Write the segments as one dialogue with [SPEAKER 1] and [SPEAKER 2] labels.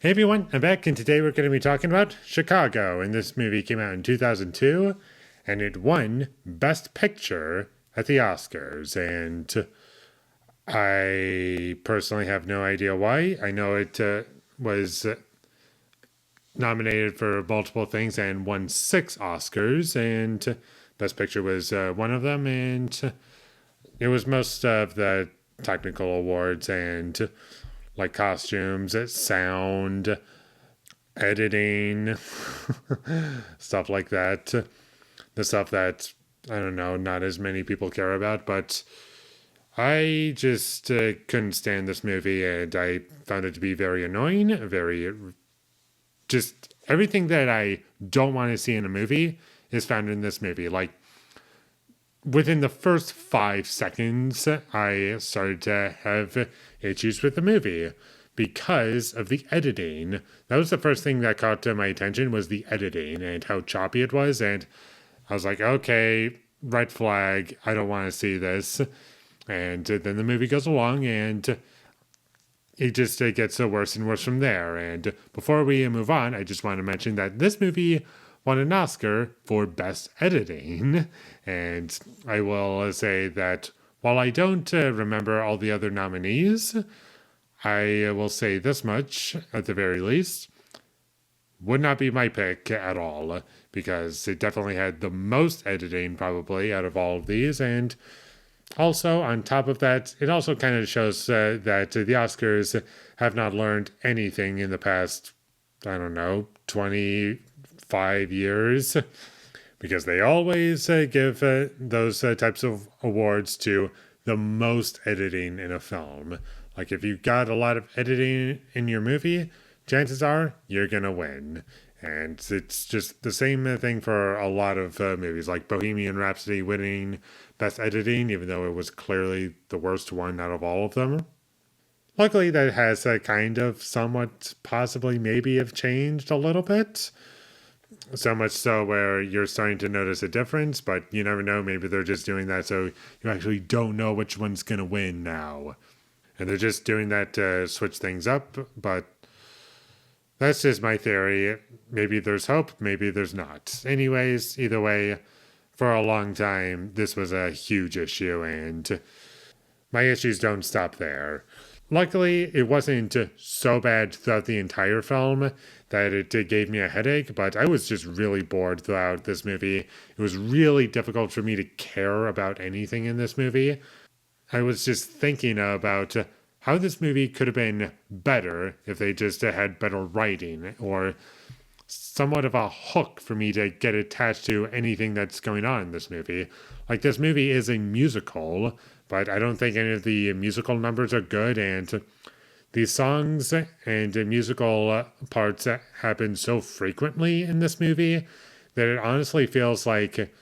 [SPEAKER 1] Hey everyone, I'm back, and today we're going to be talking about Chicago. And this movie came out in 2002, and it won Best Picture at the Oscars. And I personally have no idea why. I know it was nominated for multiple things and won 6 Oscars, and Best Picture was one of them. And it was most of the technical awards and like costumes, sound, editing, stuff like that. The stuff that, I don't know, not as many people care about, but I just couldn't stand this movie and I found it to be very annoying, very, just everything that I don't want to see in a movie is found in this movie. Like, within the first 5 seconds, I started to have issues with the movie because of the editing. That was the first thing that caught my attention was the editing and how choppy it was. And I was like, okay, red flag. I don't want to see this. And then the movie goes along and it just gets worse and worse from there. And before we move on, I just want to mention that this movie won an Oscar for Best Editing. And I will say that while I don't remember all the other nominees, I will say this much at the very least. Would not be my pick at all because it definitely had the most editing probably out of all of these. And also, on top of that, it also kind of shows that the Oscars have not learned anything in the past, I don't know, 25 years, because they always give those types of awards to the most editing in a film. Like, if you got a lot of editing in your movie, chances are you're going to win. And it's just the same thing for a lot of movies, like Bohemian Rhapsody winning Best Editing, even though it was clearly the worst one out of all of them. Luckily, that has kind of somewhat possibly maybe have changed a little bit. So much so where you're starting to notice a difference, but you never know. Maybe they're just doing that so you actually don't know which one's going to win now. And they're just doing that to switch things up, but that's just my theory. Maybe there's hope, maybe there's not. Anyways, either way, for a long time, this was a huge issue, and my issues don't stop there. Luckily, it wasn't so bad throughout the entire film that it gave me a headache, but I was just really bored throughout this movie. It was really difficult for me to care about anything in this movie. I was just thinking about how this movie could have been better if they just had better writing or somewhat of a hook for me to get attached to anything that's going on in this movie. Like, this movie is a musical, but I don't think any of the musical numbers are good, and these songs and musical parts happen so frequently in this movie that it honestly feels like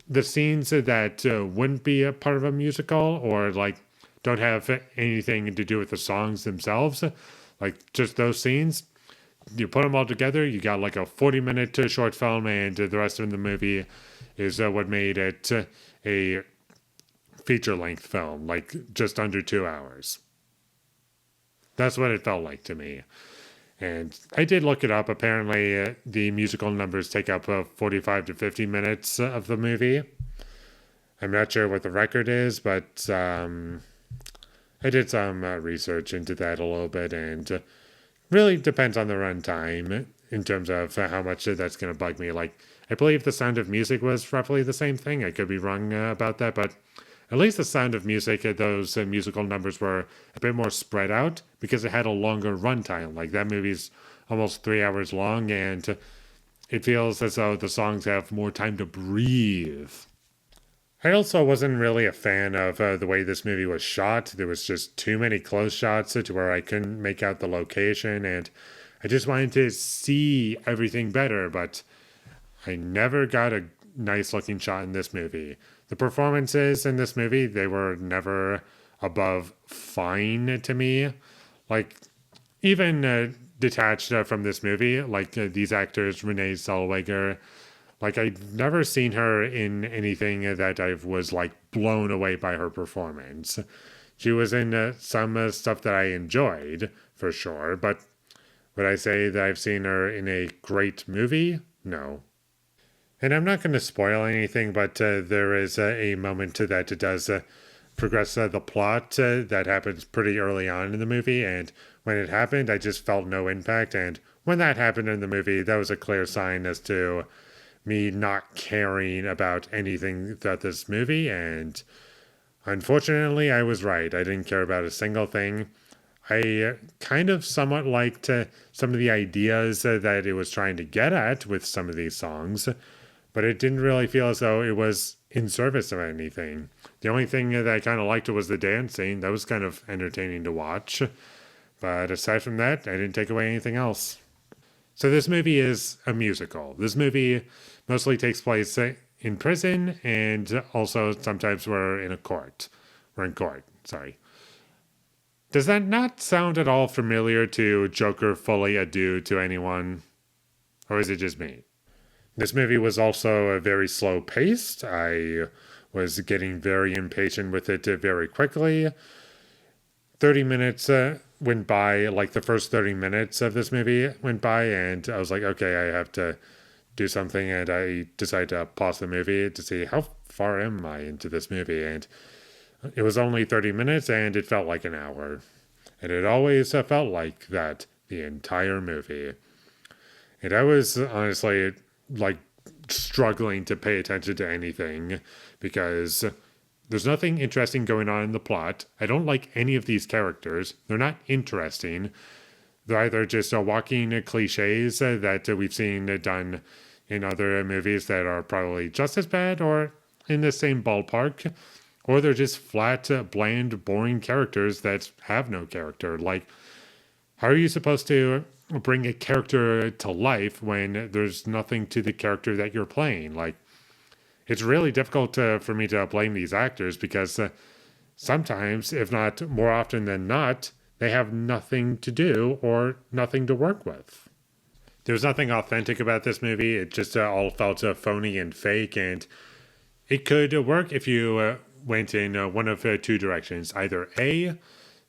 [SPEAKER 1] the scenes that wouldn't be a part of a musical or like don't have anything to do with the songs themselves, like just those scenes, you put them all together, you got like a 40-minute short film, and the rest of the movie is what made it a feature-length film, like just under 2 hours. That's what it felt like to me. And I did look it up. Apparently, the musical numbers take up 45 to 50 minutes of the movie. I'm not sure what the record is, but I did some research into that a little bit, and really depends on the runtime in terms of how much that's going to bug me. Like, I believe The Sound of Music was roughly the same thing. I could be wrong about that, but at least The Sound of Music, those musical numbers were a bit more spread out because it had a longer runtime. Like, that movie's almost 3 hours long, and it feels as though the songs have more time to breathe. I also wasn't really a fan of the way this movie was shot. There was just too many close shots to where I couldn't make out the location, and I just wanted to see everything better, but I never got a nice looking shot in this movie. The performances in this movie, they were never above fine to me. Like, even detached from this movie, like these actors, Renee Zellweger, like, I've never seen her in anything that I was like blown away by her performance. She was in some stuff that I enjoyed for sure, but Would I say that I've seen her in a great movie? No. And I'm not going to spoil anything, but there is a moment that does progress the plot that happens pretty early on in the movie. And when it happened, I just felt no impact. And when that happened in the movie, that was a clear sign as to me not caring about anything about this movie. And unfortunately, I was right. I didn't care about a single thing. I kind of somewhat liked some of the ideas that it was trying to get at with some of these songs, but it didn't really feel as though it was in service of anything. The only thing that I kind of liked was the dancing. That was kind of entertaining to watch. But aside from that, I didn't take away anything else. So this movie is a musical. This movie mostly takes place in prison, and also sometimes we're in a court. We're in court, sorry. Does that not sound at all familiar to Joker Fully Adieu to anyone? Or is it just me? This movie was also very slow paced. I was getting very impatient with it very quickly. 30 minutes went by, like the first 30 minutes of this movie went by, and I was like, okay, I have to do something, and I decided to pause the movie to see how far am I into this movie, and it was only 30 minutes, and it felt like an hour. And it always felt like that the entire movie. And I was honestly like struggling to pay attention to anything because there's nothing interesting going on in the plot. I don't like any of these characters. They're not interesting. They're either just walking cliches that we've seen done in other movies that are probably just as bad or in the same ballpark, or they're just flat, bland, boring characters that have no character. Like, how are you supposed to bring a character to life when there's nothing to the character that you're playing? Like, it's really difficult for me to blame these actors because sometimes, if not more often than not, they have nothing to do or nothing to work with. There was nothing authentic about this movie. It just all felt phony and fake, and it could work if you went in one of two directions. Either A,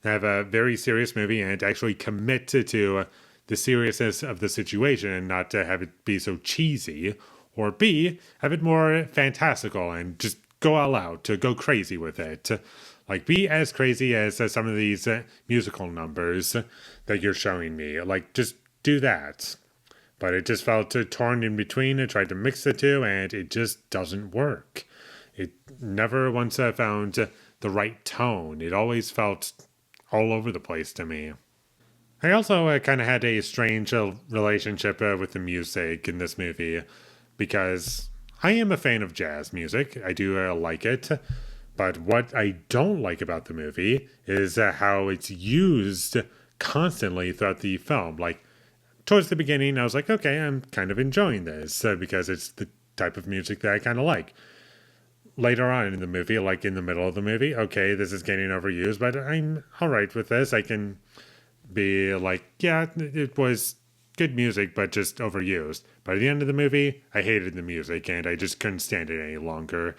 [SPEAKER 1] have a very serious movie and actually commit to the seriousness of the situation and not to have it be so cheesy, or B, have it more fantastical and just go all out, to go crazy with it. Like, be as crazy as some of these musical numbers that you're showing me. Like, just do that. But it just felt torn in between. I tried to mix the two, and it just doesn't work. It never once found the right tone. It always felt all over the place to me. I also kind of had a strange relationship with the music in this movie because I am a fan of jazz music. I do like it. But what I don't like about the movie is how it's used constantly throughout the film. Like, towards the beginning, I was like, okay, I'm kind of enjoying this because it's the type of music that I kind of like. Later on in the movie, like in the middle of the movie, okay, this is getting overused, but I'm all right with this. I can be like, yeah, it was good music, but just overused. By the end of the movie, I hated the music and I just couldn't stand it any longer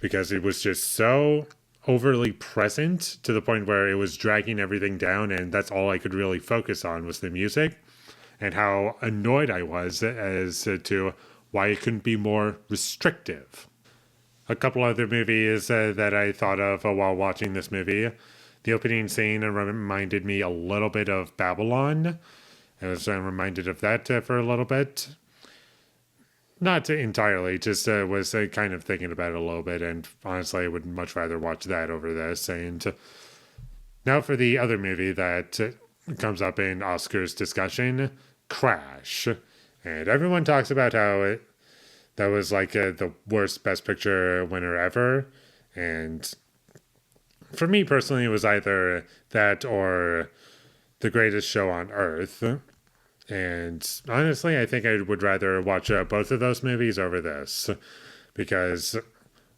[SPEAKER 1] because it was just so overly present to the point where it was dragging everything down, and that's all I could really focus on was the music, and how annoyed I was as to why it couldn't be more restrictive. A couple other movies that I thought of while watching this movie. The opening scene reminded me a little bit of Babylon. I was reminded of that for a little bit. Not entirely, just was kind of thinking about it a little bit, and honestly, I would much rather watch that over this. And now for the other movie that comes up in Oscars discussion, Crash. And everyone talks about how that was like the worst Best Picture winner ever. And for me personally, it was either that or The Greatest Show on Earth. And honestly, I think I would rather watch both of those movies over this because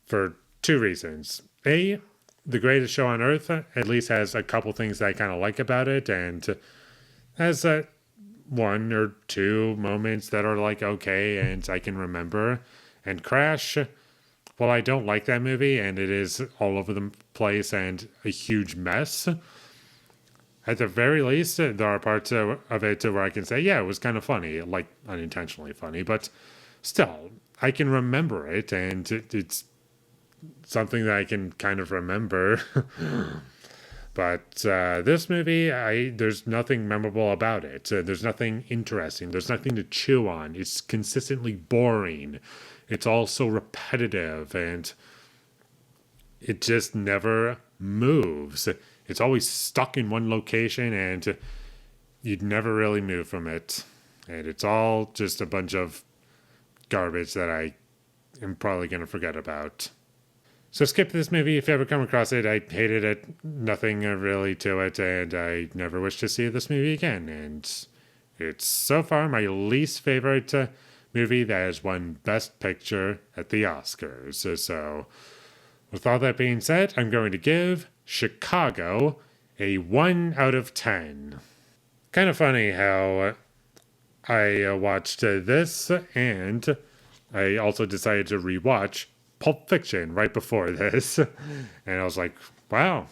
[SPEAKER 1] for two reasons. A, The Greatest Show on Earth at least has a couple things that I kind of like about it, and has one or two moments that are like okay and I can remember. And Crash, well, I don't like that movie and it is all over the place and a huge mess. At the very least, there are parts of it where I can say, yeah, it was kind of funny, like unintentionally funny, but still, I can remember it, and it's something that I can kind of remember. But this movie, there's nothing memorable about it. There's nothing interesting. There's nothing to chew on. It's consistently boring. It's all so repetitive, and it just never moves. It's always stuck in one location, and you'd never really move from it. And it's all just a bunch of garbage that I am probably going to forget about. So skip this movie if you ever come across it. I hated it. Nothing really to it, and I never wish to see this movie again. And it's so far my least favorite movie that has won Best Picture at the Oscars. So with all that being said, I'm going to give Chicago a 1 out of 10. Kind of funny how I watched this, and I also decided to rewatch Pulp Fiction right before this. And I was like, wow,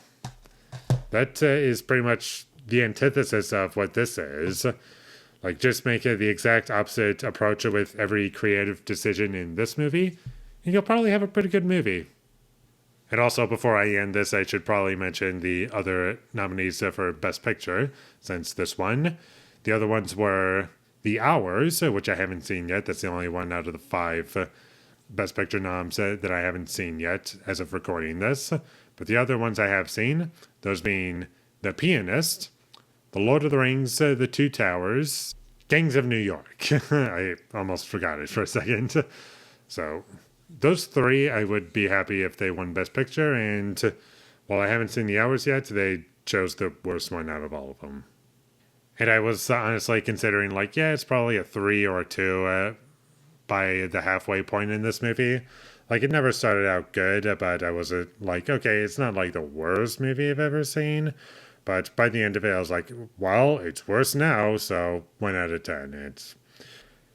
[SPEAKER 1] that is pretty much the antithesis of what this is. Like, just make it the exact opposite approach with every creative decision in this movie, and you'll probably have a pretty good movie. And also, before I end this, I should probably mention the other nominees for Best Picture, since this one. The other ones were The Hours, which I haven't seen yet. That's the only one out of the 5 Best Picture noms that I haven't seen yet as of recording this. But the other ones I have seen, those being The Pianist, The Lord of the Rings, The Two Towers, Gangs of New York. I almost forgot it for a second. So those 3, I would be happy if they won Best Picture. And while I haven't seen The Hours yet, they chose the worst one out of all of them. And I was honestly considering, like, yeah, it's probably a 3 or a 2 by the halfway point in this movie. Like, it never started out good, but I was like, okay, it's not like the worst movie I've ever seen. But by the end of it, I was like, well, it's worse now, so 1 out of 10.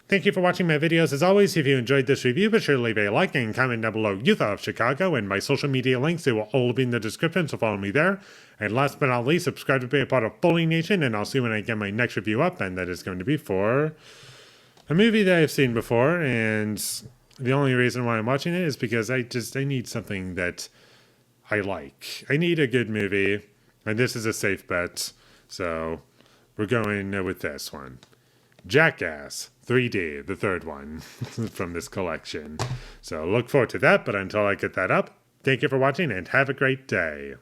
[SPEAKER 1] Thank you for watching my videos. As always, if you enjoyed this review, be sure to leave a like and comment down below you thought of Chicago, and my social media links, they will all be in the description, so follow me there. And last but not least, subscribe to be a part of Foley Nation, and I'll see you when I get my next review up, and that is going to be for a movie that I've seen before, and the only reason why I'm watching it is because I need something that I like. I need a good movie, and this is a safe bet, so we're going with this one. Jackass 3D, the third one from this collection. So look forward to that, but until I get that up, thank you for watching and have a great day.